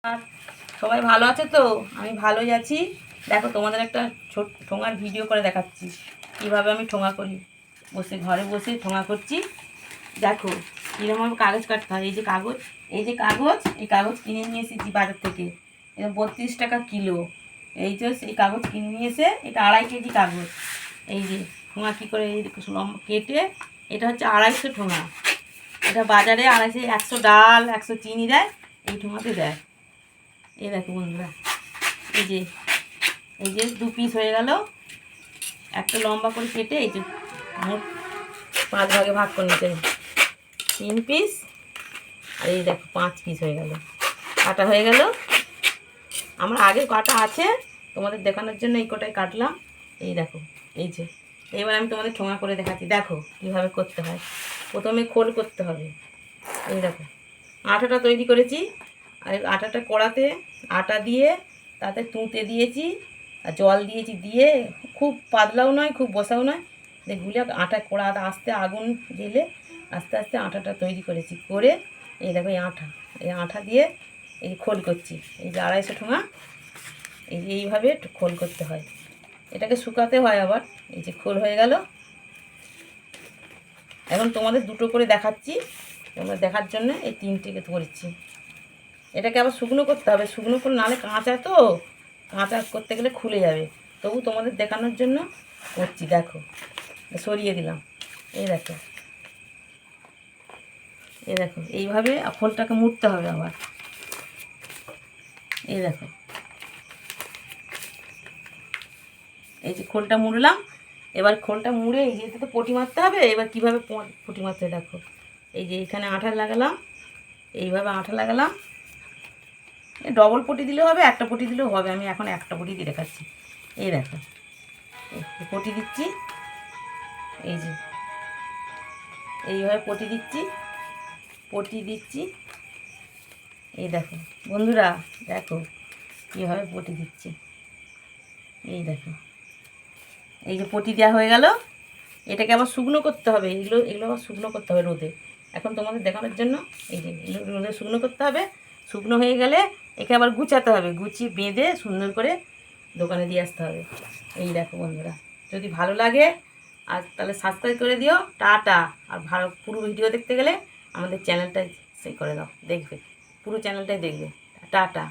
আর সবাই ভালো আছে তো? আমি ভালোই আছি। দেখো তোমাদের একটা ছোট ঠোঙার ভিডিও করে দেখাচ্ছি কীভাবে আমি ঠোঙা করি। ঘরে বসে ঠোঙা করছি। দেখো কীরকমভাবে কাগজ কাটতে হয়। এই কাগজ কিনে নিয়ে এসেছি বাজার থেকে। এটা 32 টাকা কিলো। এই কাগজ কিনে নিয়ে এসে এটা 2.5 কেজি কাগজ। এই যে ঠোঙা কী করে এই লম্বা কেটে, এটা হচ্ছে 250 ঠোঙা। এটা বাজারে 250, 100 ডাল 100 চিনি দেয়, এই ঠোঙাতে দেয়। এই দেখো বন্ধুরা, এই যে 2 পিস হয়ে গেল। একটা লম্বা করে কেটে এই যে মোট 5 ভাগে ভাগ করে নিতে 3 পিস, আর এই দেখো 5 পিস হয়ে গেল। কাটা হয়ে গেল। আমার আগে কাটা আছে, তোমাদের দেখানোর জন্য এই কটাই কাটলাম। এই দেখো, এই যে এবার আমি তোমাদের ঠোঙা করে দেখাচ্ছি। দেখো কীভাবে করতে হয়। প্রথমে খোল করতে হবে। এই দেখো আটাটা তৈরি করেছি, আর আটাটা কড়াতে আটা দিয়ে তাতে তুঁতে দিয়েছি আর জল দিয়েছি, দিয়ে খুব পাতলাও নয় খুব বসাও নয়, গুলে আটা কড়া আস্তে আগুন জ্বেলে আস্তে আস্তে আটাটা তৈরি করেছি। করে এই দেখো এই আটা দিয়ে এই খোল করছি। এই যে 250 ঠোঙা, এইভাবে খোল করতে হয়। এটাকে শুকাতে হয় আবার। এই যে খোল হয়ে গেল। এখন তোমাদের দুটো করে দেখাচ্ছি, তোমরা দেখার জন্য এই 3টেকে করেছি। এটাকে আবার শুকনো করতে হবে, শুকনো করে নাহলে কাঁচা তো, কাঁচা করতে গেলে খুলে যাবে। তবু তোমাদের দেখানোর জন্য করছি। দেখো সরিয়ে দিলাম। এই দেখো এইভাবে খোলটাকে মুড়তে হবে আবার। এই দেখো এই যে খোলটা মুড়লাম। এবার খোলটা মুড়ে এই যে তো পটি মারতে হবে। এবার কীভাবে পটি মারতে হবে দেখো। এই যে এখানে আঠা লাগালাম, এইভাবে আঠা লাগালাম। ডবল পটি দিলেও হবে, একটা পটি দিলেও হবে। আমি এখন একটা পটি দিয়ে দেখাচ্ছি। এই দেখো পটি দিচ্ছি, এই যে এইভাবে পটি দিচ্ছি। এই দেখো বন্ধুরা, দেখো কীভাবে পটি দিচ্ছি। এই দেখো এই যে পটি দেওয়া হয়ে গেল। এটাকে আবার শুকনো করতে হবে। এগুলো আবার শুকনো করতে হবে রোদে। এখন তোমাদের দেখানোর জন্য এই যে রোদে শুকনো করতে হবে। শুকনো হয়ে গেলে একে আবার গুছাতে হবে, গুছিয়ে বেঁধে সুন্দর করে দোকানে দিয়ে আসতে হবে। এই দেখো বন্ধুরা, যদি ভালো লাগে আর তাহলে সাবস্ক্রাইব করে দিও। টাটা। আর পুরো ভিডিও দেখতে গেলে আমাদের চ্যানেলটাই করে দাও, দেখবে পুরো চ্যানেলটাই দেখবে। টাটা।